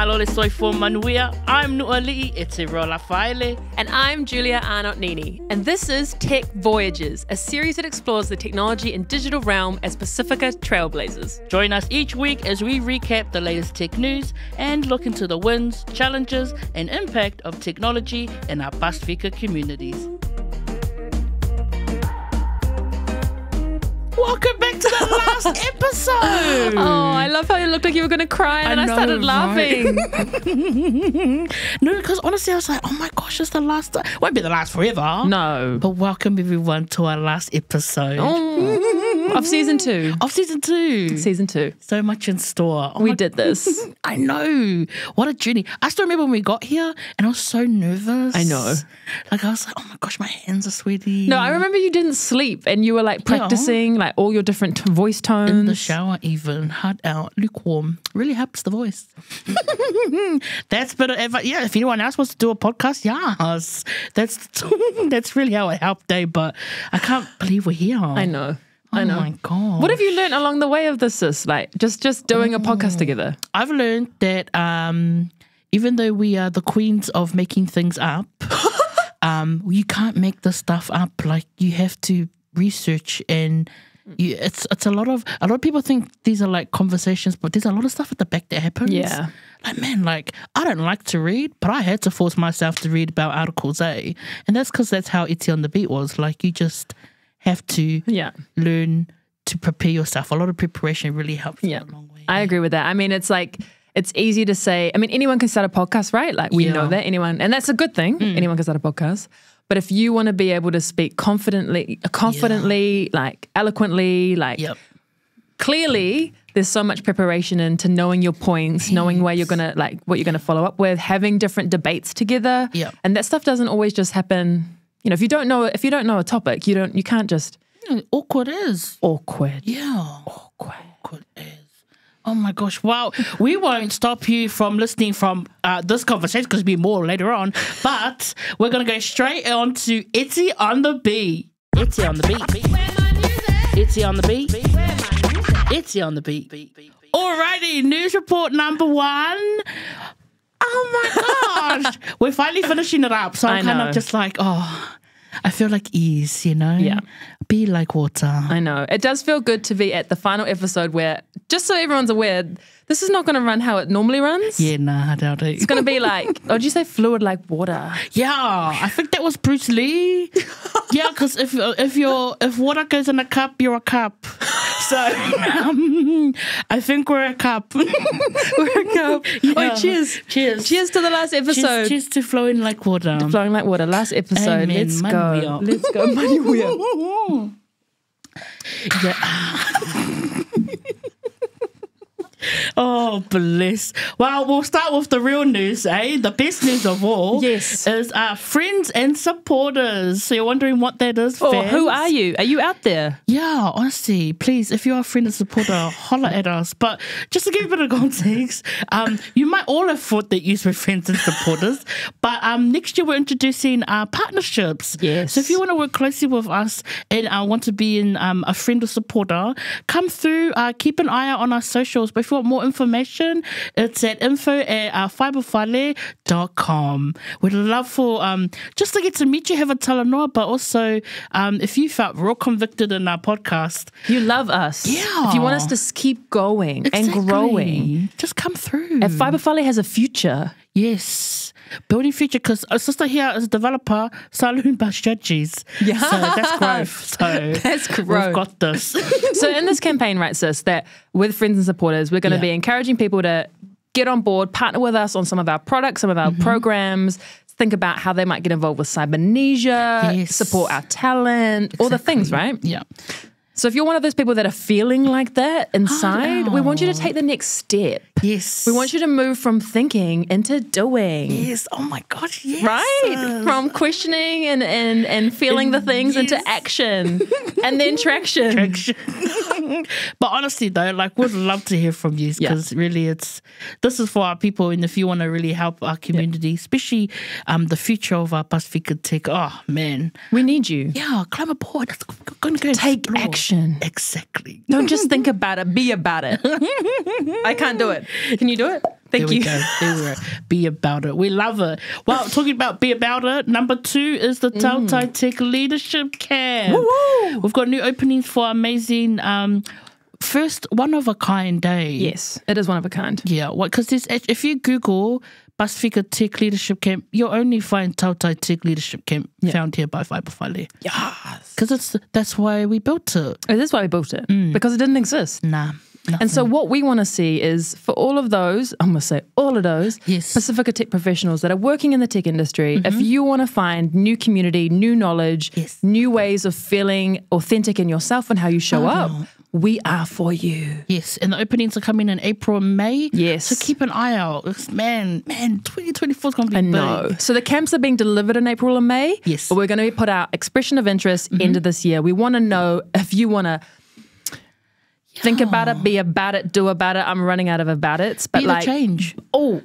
Malo le Saphron Matamua. I'm Nu'ali'i Eteroa Lafaele. And I'm Julia Arnott-Neenee. And this is Tech Voyagers, a series that explores the technology and digital realm as Pasefika trailblazers. Join us each week as we recap the latest tech news and look into the wins, challenges, and impact of technology in our Pasefika communities. Welcome back to the last episode. Oh, I love how you looked like you were going to cry and I started laughing. Right? No, because honestly I was like, oh my gosh, it's the last. Won't be the last forever. No. But welcome everyone to our last episode. Of season 2. Of season 2. Season 2. So much in store. We did this. I know. What a journey. I still remember when we got here and I was so nervous. I know. Like I was like, oh my gosh, my hands are sweaty. No, I remember you didn't sleep and you were like practicing like all your different voice tones. In the shower even, hard out, lukewarm. Really helps the voice. That's better ever. Yeah, if anyone else wants to do a podcast, yes. That's really how it helped, Dave. But I can't believe we're here. I know. Oh my God. What have you learned along the way of this, sis? Like just doing a podcast together? I've learned that even though we are the queens of making things up, you can't make this stuff up. Like you have to research and it's a lot of people think these are like conversations, but there's a lot of stuff at the back that happens. Yeah. Like man, like I don't like to read, but I had to force myself to read about articles, and that's because that's how Iti on the Beat was. Like you just have to learn to prepare yourself. A lot of preparation really helps you a long way. I agree with that. I mean, it's like, it's easy to say, I mean, anyone can start a podcast, right? Like we know that anyone, and that's a good thing. Anyone can start a podcast. But if you want to be able to speak confidently, like eloquently, like clearly, there's so much preparation into knowing your points, knowing where you're gonna like what you're gonna follow up with, having different debates together. And that stuff doesn't always just happen. You know, if you don't know a topic, you can't just awkward is. Awkward. Yeah. Awkward is. Oh my gosh. Well, we won't stop you from listening from this conversation because there'll be more later on. But we're going to go straight on to Iti on the Beat. Iti on the Beat. Iti on the Beat. Iti on the Beat. Alrighty, news report number 1. Oh my gosh. We're finally finishing it up. So I'm kind of just like, I feel like ease, you know? Yeah. Be like water. I know. It does feel good to be at the final episode where, just so everyone's aware, this is not going to run how it normally runs. Yeah, nah, I doubt it. It's going to be like, did you say fluid like water? Yeah, I think that was Bruce Lee. Yeah, because if water goes in a cup, you're a cup. So I think we're a cup. We're a cup. Yeah. Wait, cheers. Cheers to the last episode. Cheers to flowing like water. Flowing like water. Last episode. Amen. Let's go. Let's go. Matamua. Yeah. Oh, bless. Well, we'll start with the real news, The best news of all is friends and supporters. So you're wondering what that is, fans? Who are you? Are you out there? Yeah, honestly, please, if you're a friend and supporter, holler at us. But just to give you a bit of context, you might all have thought that you were friends and supporters, but next year we're introducing partnerships. Yes. So if you want to work closely with us and want to be in a friend or supporter, come through, keep an eye out on our socials. But if you want more information, it's at info@fiberfale.com. We'd love for just to get to meet you, have a talanoa, but also if you felt real convicted in our podcast, you love us. Yeah. If you want us to keep going and growing, just come through. And Fiberfale has a future. Yes. Building future, because our sister here is a developer, saloon by strategies. Yeah. So that's growth. So that's growth. We've got this. So in this campaign, right, sis, that with friends and supporters, we're going to be encouraging people to get on board, partner with us on some of our products, some of our programs, think about how they might get involved with Cybernesia, support our talent, all the things, right? Yeah. So if you're one of those people that are feeling like that inside, we want you to take the next step. Yes. We want you to move from thinking into doing. Yes. Oh my gosh, yes. Right? From questioning and feeling the things into action and then traction. But honestly though, like we'd love to hear from you because really this is for our people, and if you want to really help our community, especially the future of our Pasefika tech, oh man. We need you. Yeah, climb aboard. It's going to go take explore. Action. Exactly. Don't just think about it, be about it. I can't do it. Can you do it? Thank you. There we go. Be about it. We love it. Well, talking about be about it, number 2 is the Tautai Tech Leadership Camp. Woo-woo. We've got new openings for amazing first one-of-a-kind day. Yes, it is one of a kind. Yeah, because if you Google Pasefika Tech Leadership Camp, you'll only find Tautai Tech Leadership Camp found here by Whaipawhale. Yes. Because that's why we built it. It is why we built it, because it didn't exist. Nah. Nothing. And so what we want to see is for all of those, I'm going to say all of those, Pasefika Tech professionals that are working in the tech industry, if you want to find new community, new knowledge, new ways of feeling authentic in yourself and how you show up, we are for you. Yes, and the openings are coming in April and May. Yes. So keep an eye out. Man, 2024 is going to be I big. know. So the camps are being delivered in April and May. Yes. But we're going to put out expression of interest end of this year. We want to know if you want to think about it, be about it, do about it. I'm running out of about it. But be the change. Oh,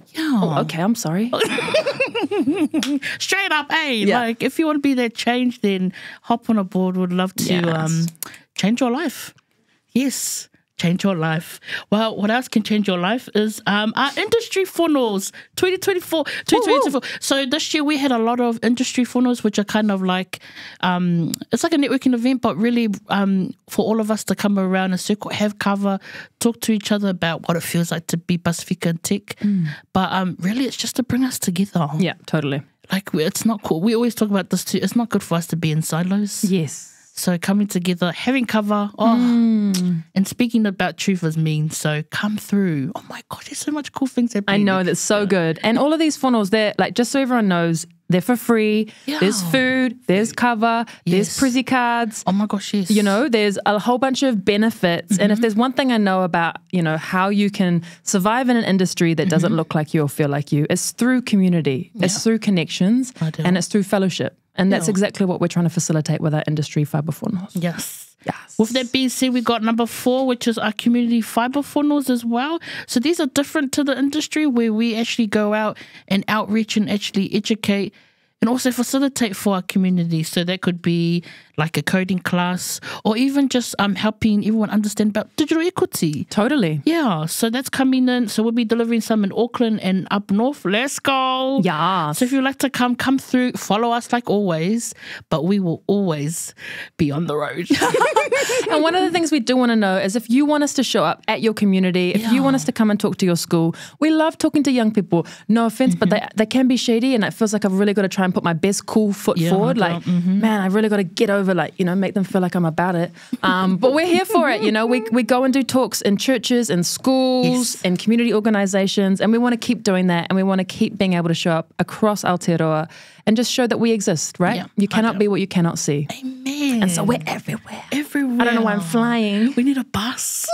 okay, I'm sorry. Straight up, like if you want to be that change, then hop on a board. Would love to change your life. Yes, change your life. Well, what else can change your life is our industry funnels 2024. So this year we had a lot of industry funnels, which are kind of like it's like a networking event, but really for all of us to come around a circle, have cover, talk to each other about what it feels like to be Pasefika in tech. But really, it's just to bring us together. Yeah, totally. Like it's not cool. We always talk about this too. It's not good for us to be in silos. Yes. So coming together, having cover, and speaking about truth is mean. So come through. Oh my gosh, there's so much cool things happening. I know, that's so good. And all of these funnels, they're like, just so everyone knows, they're for free. Yeah. There's food, there's cover, there's Prizzy cards. Oh my gosh, yes. You know, there's a whole bunch of benefits. And if there's one thing I know about, how you can survive in an industry that doesn't look like you or feel like you, it's through community. It's through connections and it's through fellowship. And that's exactly what we're trying to facilitate with our industry fibre funnels. Yes. With that being said, we got number 4, which is our community fibre funnels as well. So these are different to the industry, where we actually go out and outreach and actually educate and also facilitate for our community. So that could be like a coding class, or even just helping everyone understand about digital equity. Totally. Yeah, so that's coming in. So we'll be delivering some in Auckland and up north. Let's go. Yeah. So if you'd like to come through, follow us like always, but we will always be on the road. And one of the things we do want to know is if you want us to show up at your community, if you want us to come and talk to your school, we love talking to young people. No offense, but they can be shady, and it feels like I've really got to try and put my best cool foot forward. Like, man, I really got to get over, make them feel like I'm about it. But we're here for it. We go and do talks in churches and schools and community organizations, and we want to keep doing that, and we want to keep being able to show up across Aotearoa and just show that we exist, right? Yeah, you cannot be what you cannot see. Amen. And so we're everywhere. Everywhere. I don't know why I'm flying. We need a bus.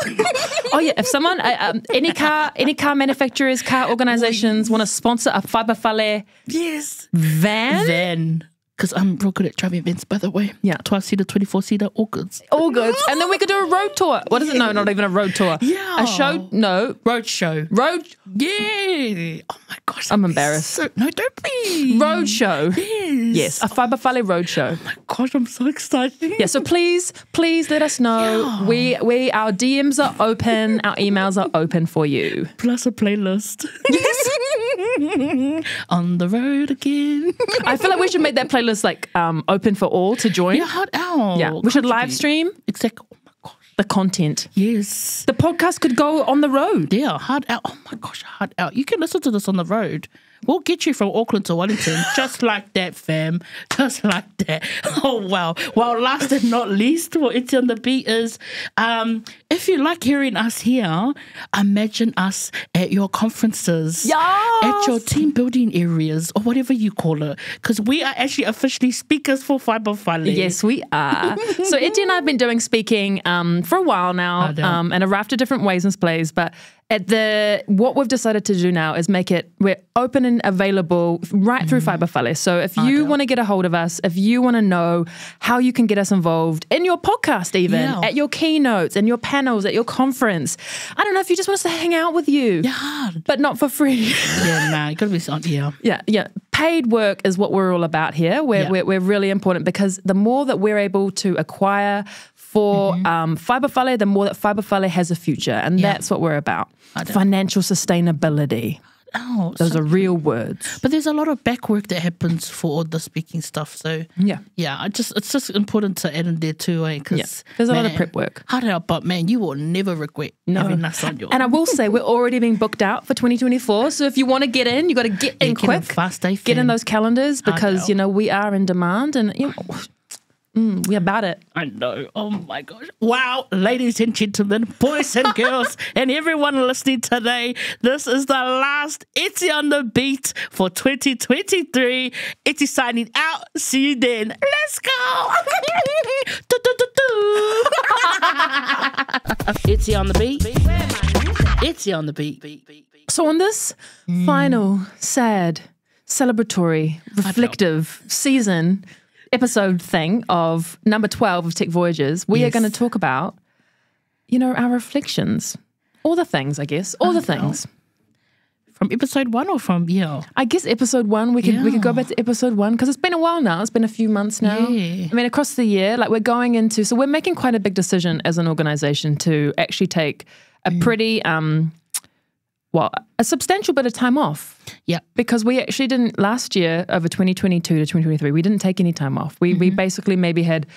Oh yeah, if someone, any car manufacturers, car organizations want to sponsor a Whaipawhale van. Because I'm real good at driving events, by the way. Yeah. 12-seater, 24-seater, all goods. All goods. And then we could do a road tour. What is it? No, not even a road tour. Yeah. A show? No. Road show. Yeah. Oh my gosh. I'm embarrassed. No, don't be. Road show. Yes. A Whaipawhale road show. Oh my gosh, I'm so excited. Yeah, so please let us know. Yeah. We our DMs are open, our emails are open for you. Plus a playlist. Yes. On the road again. I feel like we should make that playlist open for all to join. Yeah, hard out. Yeah, we should live stream. Exactly. Oh my gosh. The content. Yes. The podcast could go on the road. Yeah, hard out. Oh my gosh, hard out. You can listen to this on the road. We'll get you from Auckland to Wellington just like that, fam. Just like that. Oh, wow. Well, last and not least, what it's on the beat is, if you like hearing us here, imagine us at your conferences, at your team building areas, or whatever you call it, because we are actually officially speakers for Whaipawhale. Yes, we are. So Eti and I have been doing speaking for a while now, in a raft of different ways and plays, but what we've decided to do now is we're open and available right through Whaipawhale. So if you want to get a hold of us, if you want to know how you can get us involved in your podcast even, at your keynotes, and your panels, at your conference, I don't know, if you just want us to hang out with you. Yeah. But not for free. Yeah, nah, you got to be something, Yeah. paid work is what we're all about here. We're really important because the more that we're able to acquire for Whaipawhale, the more that Whaipawhale has a future. And that's what we're about. Financial sustainability. Oh, those are real words. But there's a lot of back work that happens for all the speaking stuff. So it's just important to add in there too, because there's a lot of prep work. But man, you will never regret having us on your. And I will say we're already being booked out for 2024. So if you want to get in, you got to get in quick. Get in those calendars because we are in demand and we're about it. I know. Oh my gosh. Wow, ladies and gentlemen, boys and girls, and everyone listening today, this is the last Eti on the Beat for 2023. Eti signing out. See you then. Let's go. Eti on the Beat. Eti on the Beat. So on this final, sad, celebratory, reflective season episode thing of number 12 of Tech Voyagers, we are going to talk about, our reflections. All the things, I guess. All the things. From episode 1 or from, I guess episode 1, we could go back to episode 1 because it's been a while now. It's been a few months now. Yeah. I mean, across the year, we're going into, so we're making quite a big decision as an organization to actually take a pretty, a substantial bit of time off. Yeah. Because we actually didn't, last year, over 2022 to 2023, we didn't take any time off. We basically maybe had,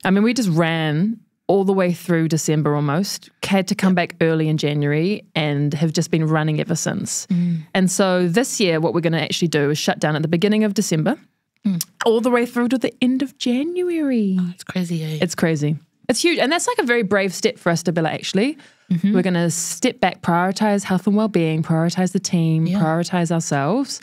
we just ran all the way through December almost, had to come back early in January and have just been running ever since. And so this year, what we're going to actually do is shut down at the beginning of December, all the way through to the end of January. Oh, it's crazy, eh? It's crazy. It's huge. And that's like a very brave step for us to be like, actually, we're going to step back, prioritize health and well-being, prioritize the team, prioritize ourselves.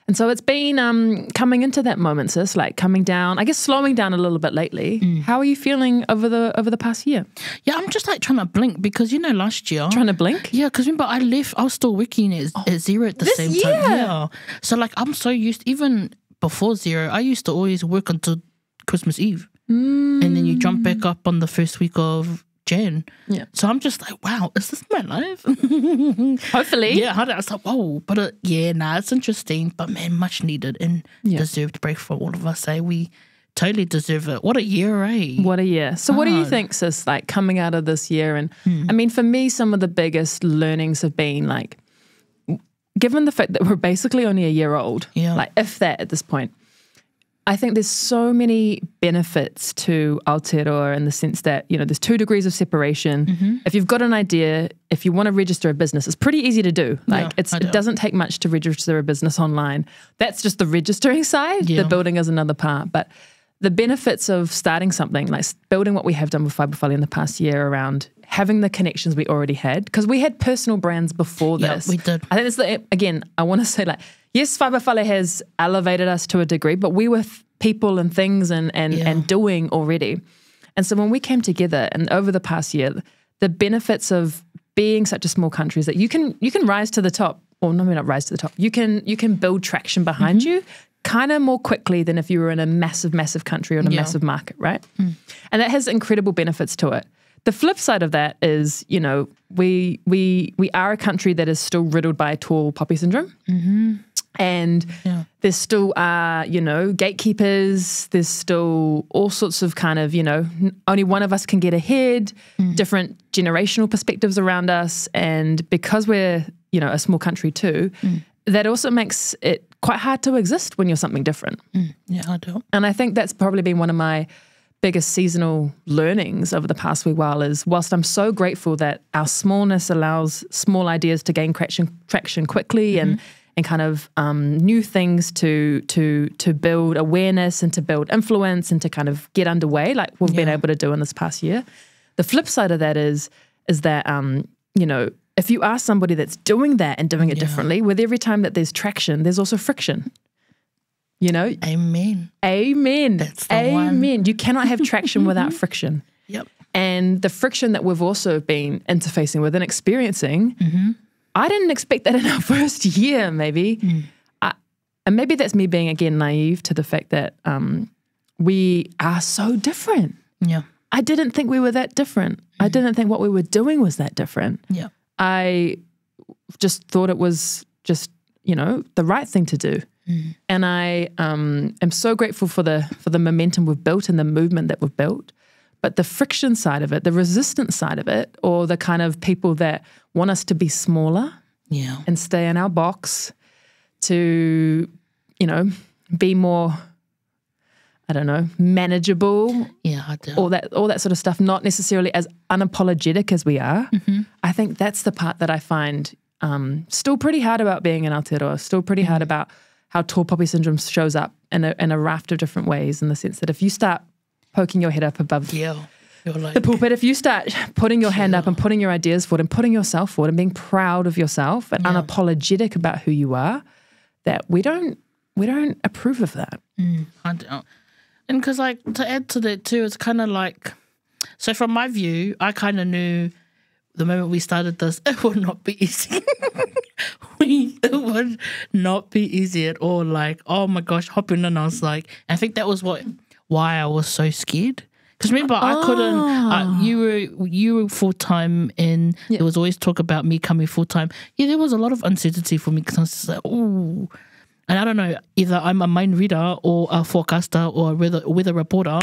And so it's been coming into that moment, sis, coming down, I guess slowing down a little bit lately. How are you feeling over the past year? Yeah, I'm just trying to blink because, last year. Trying to blink? Yeah, because remember I left, I was still working at Zero at the same time. Yeah. So I'm so used, even before Zero, I used to always work until Christmas Eve. And then you jump back up on the first week of Jan. Yeah. So I'm just like, wow, is this my life? Hopefully. Yeah, I was like, whoa. But it's interesting. But man, much needed and deserved break for all of us. We totally deserve it. What a year, eh? What a year. So what do you think, sis, coming out of this year? And for me, some of the biggest learnings have been given the fact that we're basically only a year old, if that at this point, I think there's so many benefits to Aotearoa in the sense that, there's 2 degrees of separation. If you've got an idea, if you want to register a business, it's pretty easy to do. It doesn't take much to register a business online. That's just the registering side. The building is another part. But the benefits of starting something, building what we have done with Whaipawhale in the past year around having the connections we already had, because we had personal brands before this. Yeah, we did. I think again, I want to say yes, Whaipawhale has elevated us to a degree, but we were people and things and doing already. And so when we came together and over the past year, the benefits of being such a small country is that you can rise to the top, or no, not rise to the top. You can build traction behind you kind of more quickly than if you were in a massive, massive country or in a massive market, right? And that has incredible benefits to it. The flip side of that is, we are a country that is still riddled by tall poppy syndrome. And there still are, gatekeepers. There's still all sorts of only one of us can get ahead, different generational perspectives around us. And because we're, a small country too, that also makes it quite hard to exist when you're something different. Yeah, I do. And I think that's probably been one of my biggest seasonal learnings over the past wee while is whilst I'm so grateful that our smallness allows small ideas to gain traction quickly and kind of new things to build awareness and to build influence and to kind of get underway like we've been able to do in this past year. The flip side of that is that, if you are somebody that's doing that and doing it differently, with every time that there's traction, there's also friction. Amen. That's the one. You cannot have traction without friction. Yep. And the friction that we've also been interfacing with and experiencing, I didn't expect that in our first year, maybe. And maybe that's me being, again, naive to the fact that we are so different. Yeah. I didn't think we were that different. I didn't think what we were doing was that different. Yeah. I just thought it was just, the right thing to do. And I am so grateful for the momentum we've built and the movement that we've built. But the friction side of it, the resistance side of it, or the kind of people that want us to be smaller and stay in our box to, be more, I don't know, manageable. Yeah, I do. All that sort of stuff, not necessarily as unapologetic as we are. I think that's the part that I find still pretty hard about being in Aotearoa, still pretty hard about how tall poppy syndrome shows up in a raft of different ways, in the sense that if you start poking your head up above the pulpit, if you start putting your hand up and putting your ideas forward and putting yourself forward and being proud of yourself and unapologetic about who you are, that we don't approve of that. I don't. And because to add to that too, it's kind of like, so from my view, I kind of knew the moment we started this, it would not be easy. It would not be easy at all. Like, oh my gosh, hopping in, I was like, I think that was why I was so scared. Because remember, I couldn't. You were full time, and there was always talk about me coming full time. Yeah, there was a lot of uncertainty for me because I was just like, oh. And I don't know, either I'm a mind reader or a forecaster or a weather reporter,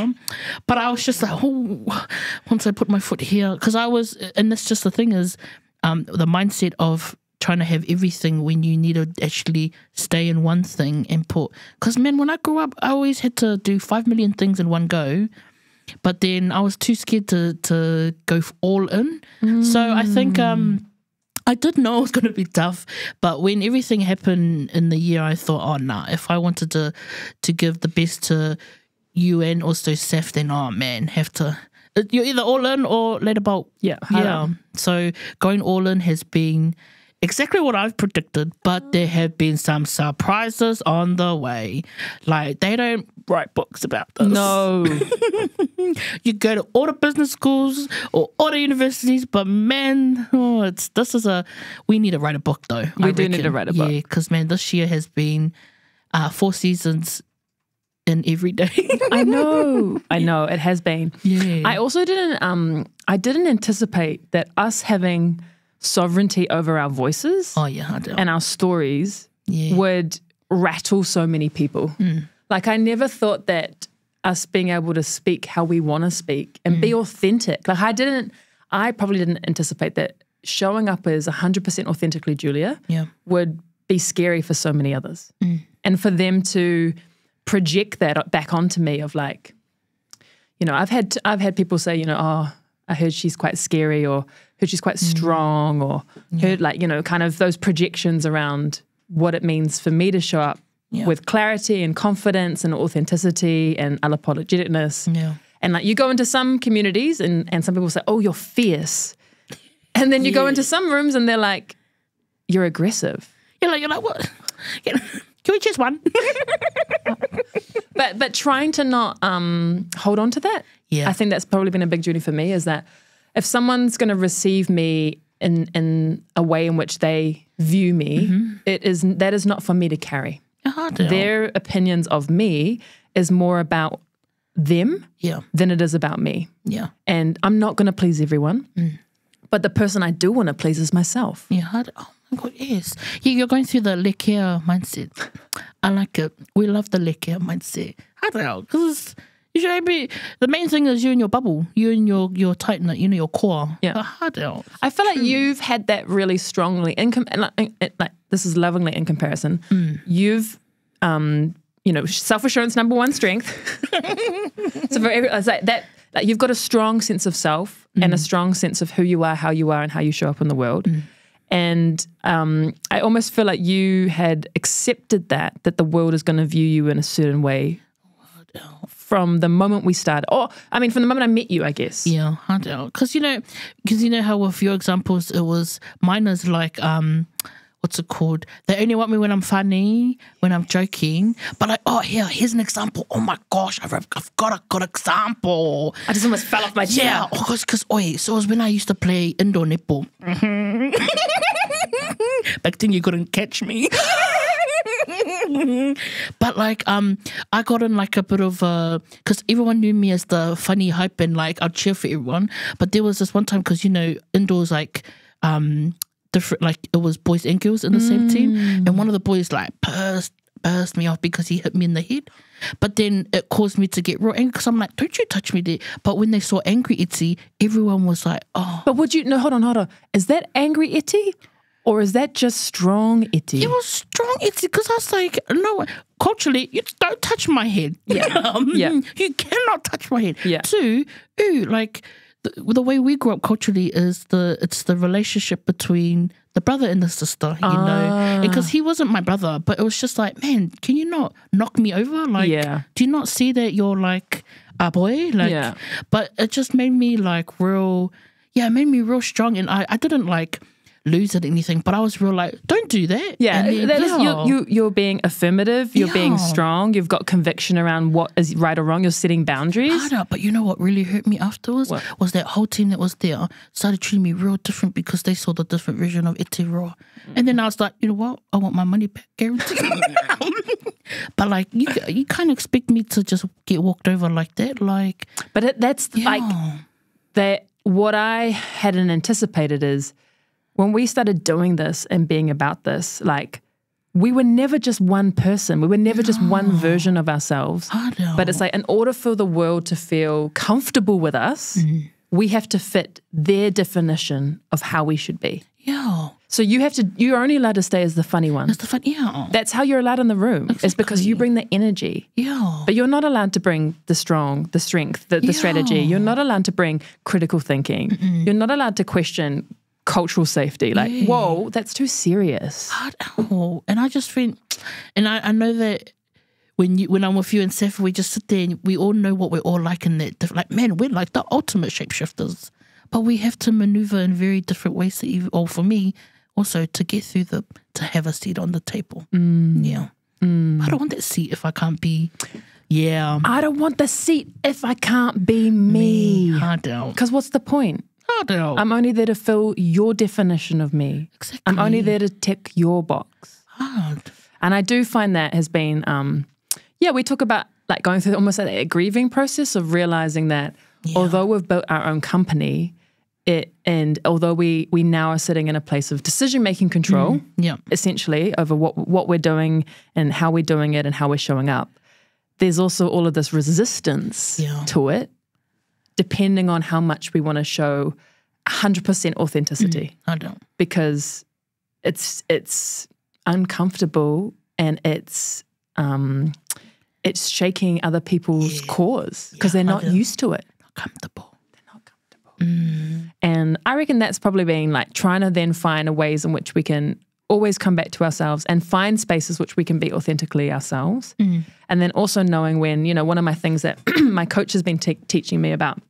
but I was just like, oh, once I put my foot here, because I was, and that's just the thing is, the mindset of trying to have everything when you need to actually stay in one thing and put, because man, when I grew up, I always had to do 5 million things in one go, but then I was too scared to go all in. So I think I did know it was going to be tough, but when everything happened in the year, I thought, oh, nah, if I wanted to give the best to you and also Seth, then, oh, man, have to, you're either all in or let about. Yeah. So going all in has been exactly what I've predicted, but there have been some surprises on the way. Like, they don't write books about this. No. You go to all the business schools or all the universities, but man, we need to write a book though. We do need to write a book. Yeah, because man, this year has been 4 seasons in every day. I know, it has been. Yeah. I also didn't anticipate that us having sovereignty over our voices and our stories would rattle so many people. Like, I never thought that us being able to speak how we want to speak and be authentic. Like, I probably didn't anticipate that showing up as 100% authentically Julia would be scary for so many others. And for them to project that back onto me of like, I've had people say, oh, I heard she's quite scary, or heard she's quite strong, or heard kind of those projections around what it means for me to show up with clarity and confidence and authenticity and unapologeticness. Yeah. And like, you go into some communities and some people say, oh, you're fierce. And then you go into some rooms and they're like, you're aggressive. You're like, what? Can we choose one? But trying to not hold on to that. Yeah. I think that's probably been a big journey for me, is that if someone's going to receive me in a way in which they view me, that is not for me to carry. Their opinions of me is more about them than it is about me. Yeah. And I'm not going to please everyone, but the person I do want to please is myself. Yeah. Oh my God, yes. You're going through the lekea mindset. I like it. We love the lekea mindset. I don't know, because the main thing is you and your bubble, you and your tight knit, your core. Yeah. I feel like you've had that really strongly, like this is lovingly in comparison. You've, self-assurance, number one strength. So for it's like that, like you've got a strong sense of self and a strong sense of who you are, and how you show up in the world. And I almost feel like you had accepted that the world is going to view you in a certain way from the moment we started. From the moment I met you, I guess. Yeah, I don't. Because you know how with your examples, it was, mine is like, what's it called? They only want me when I'm funny, when I'm joking. But like, oh, here's an example. Oh my gosh, I've got a good example. I just almost fell off my chair. Yeah, because so it was when I used to play indoor netball. Back then you couldn't catch me. But like, I got in like a bit of because everyone knew me as the funny hype and like I'd cheer for everyone. But there was this one time, because indoors like different, like it was boys and girls in the same team, and one of the boys like pissed pissed me off because he hit me in the head. But then it caused me to get real angry because I'm like, don't you touch me there. But when they saw angry Iti, everyone was like, oh. But would you, no, hold on. Is that angry Iti? Or is that just strong Iti? It was strong Iti because I was like, no, culturally, you don't touch my head. Yeah. You cannot touch my head. Yeah. 2, like the way we grew up culturally is it's the relationship between the brother and the sister, you know, because he wasn't my brother, but it was just like, man, can you not knock me over? Like, do you not see that you're like a boy? Like, but it just made me like it made me real strong, and I didn't like lose at anything, but I was real like, don't do that. Yeah, and then, you're being affirmative, you're being strong, you've got conviction around what is right or wrong, you're setting boundaries. But you know what really hurt me afterwards? Was that whole team that was there started treating me real different because they saw the different version of Eteroa. And then I was like, you know what? I want my money back, guaranteed. But like, you can't expect me to just get walked over like that. Like, but that's like, that what I hadn't anticipated is, when we started doing this and being about this, like, we were never just one person. We were never just one version of ourselves. But it's like, in order for the world to feel comfortable with us, we have to fit their definition of how we should be. Yeah. So you're only allowed to stay as the funny one. That's how you're allowed in the room. Exactly. It's because you bring the energy. Yeah. But you're not allowed to bring the strength, the strategy. You're not allowed to bring critical thinking. You're not allowed to question cultural safety. Like, whoa, that's too serious. And I just think, and I know that when I'm with you and Saphron, we just sit there and we all know what we're all like in that. Like, man, we're like the ultimate shapeshifters. But we have to maneuver in very different ways or for me, also to get through to have a seat on the table. Yeah. I don't want that seat if I can't be, I don't want the seat if I can't be me. I don't. Because what's the point? I don't. I'm only there to fill your definition of me. Exactly. I'm only there to tick your box. Hard. And I do find that has been, we talk about like going through almost like a grieving process of realizing that although we've built our own company, and although we now are sitting in a place of decision-making control, essentially, over what we're doing and how we're doing it and how we're showing up, there's also all of this resistance to it, depending on how much we want to show 100% authenticity. I don't. Because it's uncomfortable and it's shaking other people's cause because they're not used to it. Not comfortable. They're not comfortable. And I reckon that's probably been like trying to then find ways in which we can always come back to ourselves and find spaces which we can be authentically ourselves. And then also knowing when, one of my things that my coach has been teaching me about,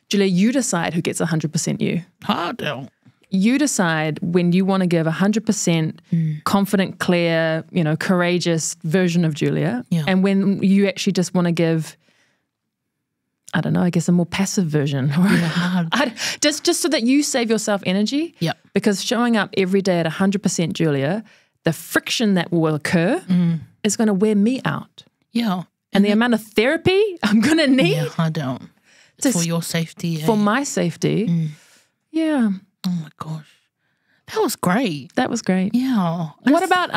Julia, you decide who gets 100% you. I don't. You decide when you want to give 100% confident, clear, courageous version of Julia. Yeah. And when you actually just want to give, I don't know, I guess a more passive version. Just so that you save yourself energy. Yeah. Because showing up every day at 100% Julia, the friction that will occur is going to wear me out. Yeah. And the amount of therapy I'm going to need. Yeah, I don't. It's for your safety. For my safety. Yeah. Oh my gosh. That was great. That was great. Yeah. What about,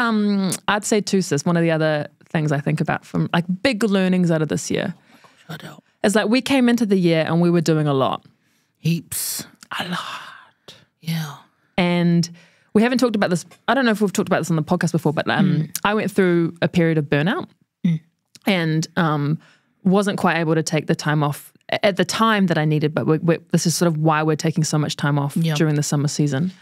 I'd say too, sis, one of the other things I think about from like big learnings out of this year. Oh my gosh, I don't. It's like we came into the year and we were doing a lot. Heaps. A lot. Yeah. And we haven't talked about this. I don't know if we've talked about this on the podcast before, but I went through a period of burnout and wasn't quite able to take the time off at the time that I needed, but this is sort of why we're taking so much time off during the summer season.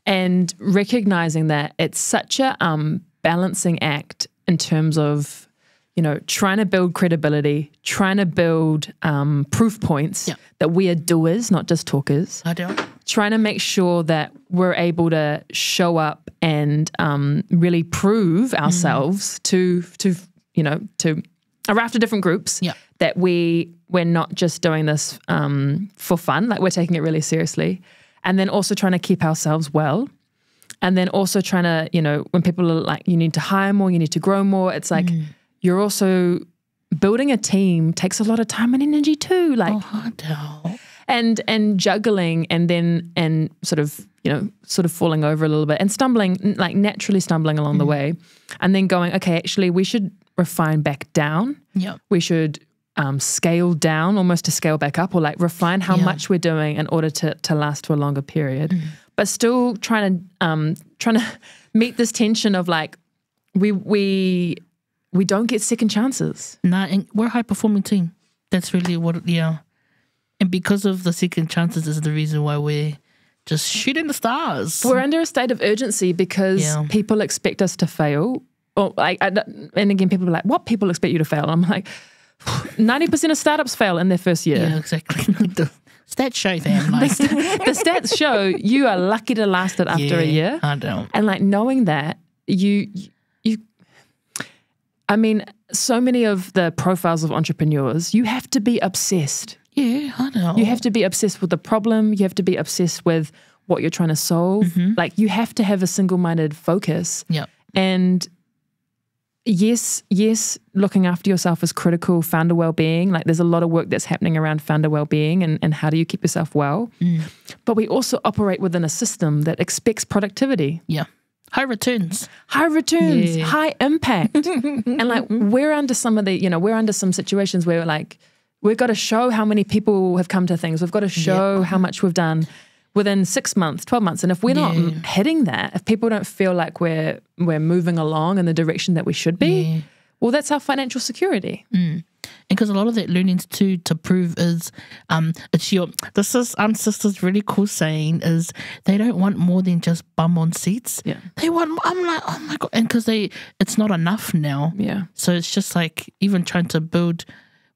And recognizing that it's such a balancing act in terms of, trying to build credibility, trying to build proof points that we are doers, not just talkers. I don't. Trying to make sure that we're able to show up and really prove ourselves to a raft of different groups that we're not just doing this for fun, like we're taking it really seriously. And then also trying to keep ourselves well. And then also trying to, when people are like, you need to hire more, you need to grow more, it's like you're also building a team takes a lot of time and energy too. Like, and juggling and sort of falling over a little bit and stumbling, like naturally stumbling along the way, and then going, okay, actually we should refine back down. Yeah. We should scale down almost to scale back up, or like refine how much we're doing in order to last to a longer period, but still trying to meet this tension of like we don't get second chances. Nah, and we're a high performing team. That's really what, and because of the second chances is the reason why we're just shooting the stars. We're under a state of urgency because people expect us to fail. Or like, and again, people are like, "What people expect you to fail?" And I'm like, 90% of startups fail in their first year. Yeah, exactly. The stats show, fam. Like. The stats show you are lucky to last it after a year. I don't. And like knowing that, I mean, so many of the profiles of entrepreneurs, you have to be obsessed. Yeah, I know. You have to be obsessed with the problem. You have to be obsessed with what you're trying to solve. Like you have to have a single-minded focus. Yeah. And yes, looking after yourself is critical. Founder well-being, like there's a lot of work that's happening around founder well-being and how do you keep yourself well. But we also operate within a system that expects productivity. Yeah. High returns, high impact. And like we're under some of the, we're under some situations where like we've got to show how many people have come to things. We've got to show how much we've done within 6 months, 12 months. And if we're not hitting that, if people don't feel like we're moving along in the direction that we should be, well, that's our financial security. And because a lot of that learnings too to prove is, this is sister's really cool saying is they don't want more than just bum on seats. Yeah. They want, I'm like, oh my God. And because it's not enough now. Yeah. So it's just like even trying to build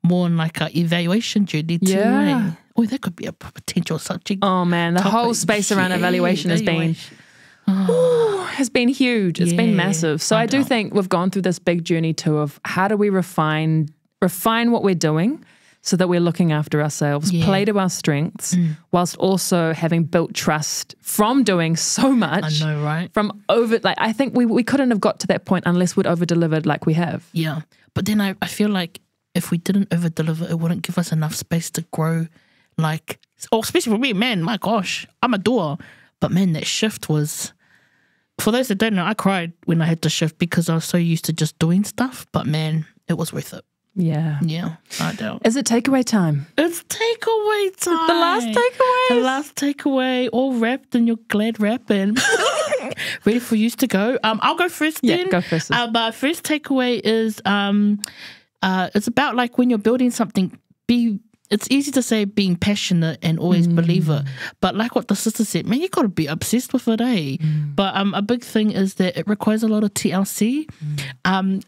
more on like a evaluation journey too. Yeah. Oh, that could be a potential subject. Oh man, the whole space around evaluation has been huge. It's been massive. So I do think we've gone through this big journey too of how do we refine what we're doing so that we're looking after ourselves, play to our strengths, whilst also having built trust from doing so much. I know, right? I think we couldn't have got to that point unless we'd over-delivered like we have. Yeah. But then I feel like if we didn't over-deliver, it wouldn't give us enough space to grow. Like, especially for me, man, my gosh, I'm a doer. But man, that shift was, for those that don't know, I cried when I had to shift because I was so used to just doing stuff. But man, it was worth it. Yeah. Yeah, I don't. Is it takeaway time? It's takeaway time. The last takeaway. The last takeaway, all wrapped in your glad wrap and ready for you to go. I'll go first then. Yeah, go first. My first takeaway is it's about like when you're building something, it's easy to say being passionate and always believe it. But like what the sister said, man, you got to be obsessed with it, eh? But a big thing is that it requires a lot of TLC.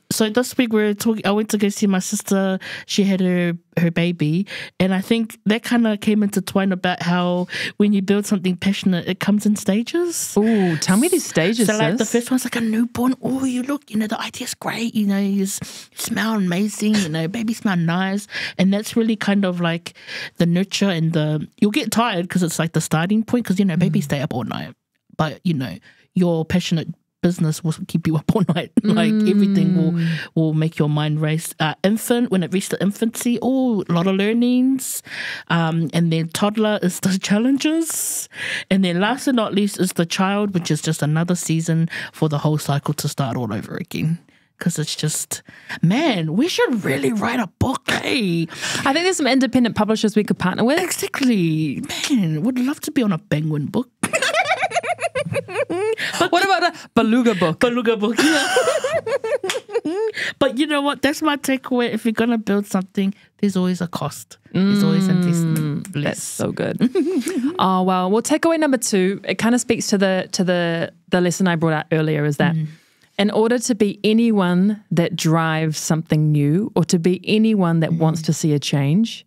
So this week I went to go see my sister. She had her baby. And I think that kind of came intertwined about how when you build something passionate, it comes in stages. Oh, tell me these stages, So like the first one's like a newborn. Oh, you look, the idea's great. You smell amazing. Baby smell nice. And that's really kind of like the nurture and you'll get tired because it's like the starting point because, babies stay up all night. But, your passionate business will keep you up all night. Like everything will make your mind race. Infant, when it reached the infancy, a lot of learnings. And then toddler is the challenges. And then last but not least is the child, which is just another season for the whole cycle to start all over again. Because it's just, man, we should really write a book, eh? I think there's some independent publishers we could partner with. Exactly. Man, would love to be on a penguin book. But what about a beluga book? Beluga book, yeah. But you know what? That's my takeaway. If you're going to build something, there's always a cost. There's always investment. That's so good. Oh, well, takeaway number 2, it kind of speaks to the lesson I brought out earlier is that in order to be anyone that drives something new or to be anyone that wants to see a change,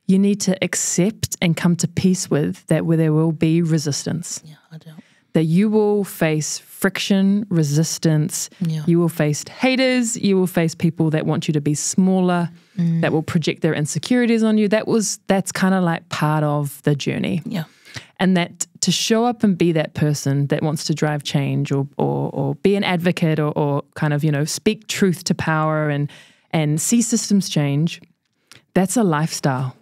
you need to accept and come to peace with that where there will be resistance. Yeah, I don't. That you will face friction, resistance, you will face haters, you will face people that want you to be smaller, that will project their insecurities on you. That's kind of like part of the journey. Yeah. And that to show up and be that person that wants to drive change or be an advocate or kind of, speak truth to power and see systems change, that's a lifestyle.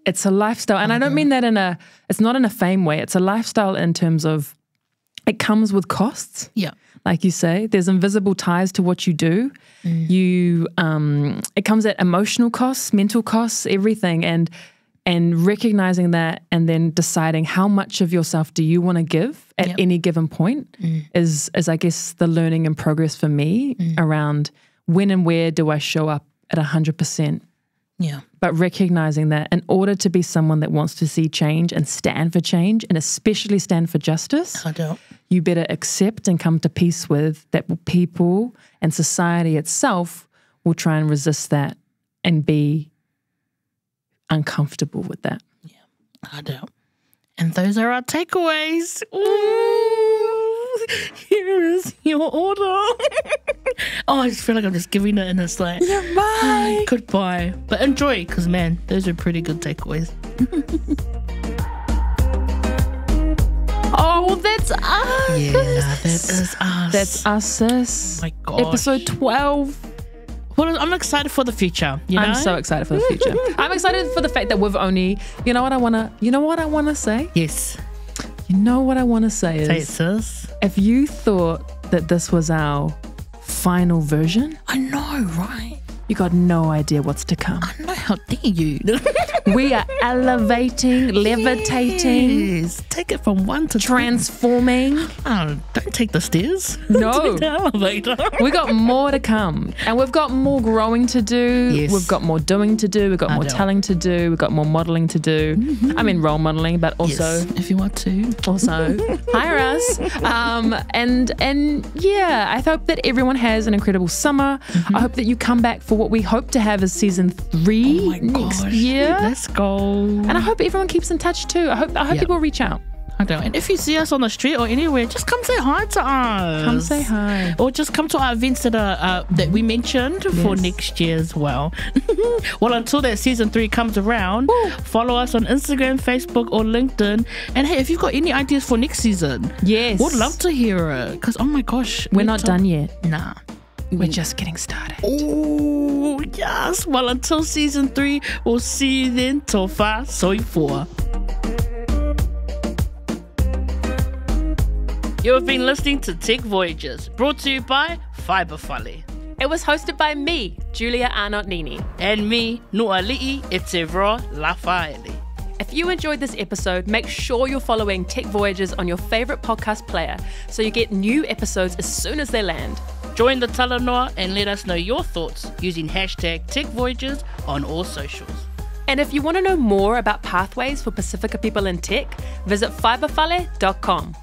it's a lifestyle. And I don't mean that it's not in a fame way. It's a lifestyle in terms of it comes with costs. Yeah. Like you say, there's invisible ties to what you do. It comes at emotional costs, mental costs, everything. And recognizing that and then deciding how much of yourself do you want to give at any given point is I guess the learning and progress for me around when and where do I show up at 100%. Yeah. But recognizing that in order to be someone that wants to see change and stand for change and especially stand for justice, you better accept and come to peace with that people and society itself will try and resist that and be uncomfortable with that. Yeah, I do. And those are our takeaways. Ooh, here is your order. I just feel like I'm just giving it and it's like, bye. Goodbye. But enjoy, because man, those are pretty good takeaways. Oh, that's us. Yeah, that is us. That's us, sis. Oh my gosh. Episode 12. Well, I'm excited for the future. You know? I'm so excited for the future. I'm excited for the fact that we've only, you know what I want to say? Yes. You know what I want to say is, say it, sis. If you thought that this was our final version, I know, right? You got no idea what's to come. I know, how dare you? We are elevating, levitating. Yes. Take it from 1 to 10. Transforming. Oh, don't take the stairs. No. The elevator. We got more to come. And we've got more growing to do. Yes. We've got more doing to do. We've got more telling to do. We've got more modeling to do. I mean, role modeling, but also... Yes, if you want to. Also, hire us. And yeah, I hope that everyone has an incredible summer. I hope that you come back for what we hope to have as season 3 next year. Let's go. And I hope everyone keeps in touch too. I hope people reach out. I don't. And if you see us on the street or anywhere, just come say hi to us. Come say hi. Or just come to our events that we mentioned for next year as well. Well, until that season 3 comes around, follow us on Instagram, Facebook, or LinkedIn. And hey, if you've got any ideas for next season, yes, we'd love to hear it. Because oh my gosh, we're not done yet. Nah. We're just getting started. Oh, yes. Well, until season 3, we'll see you then. Tofa Soi 4. You have been listening to Tech Voyagers, brought to you by Fiberfale. It was hosted by me, Julia Arnott-Neenee. And me, Nuali'i Eteroa Lafaele. If you enjoyed this episode, make sure you're following Tech Voyagers on your favourite podcast player so you get new episodes as soon as they land. Join the talanoa and let us know your thoughts using hashtag Tech Voyagers on all socials. And if you want to know more about pathways for Pasefika people in tech, visit fiberfale.com.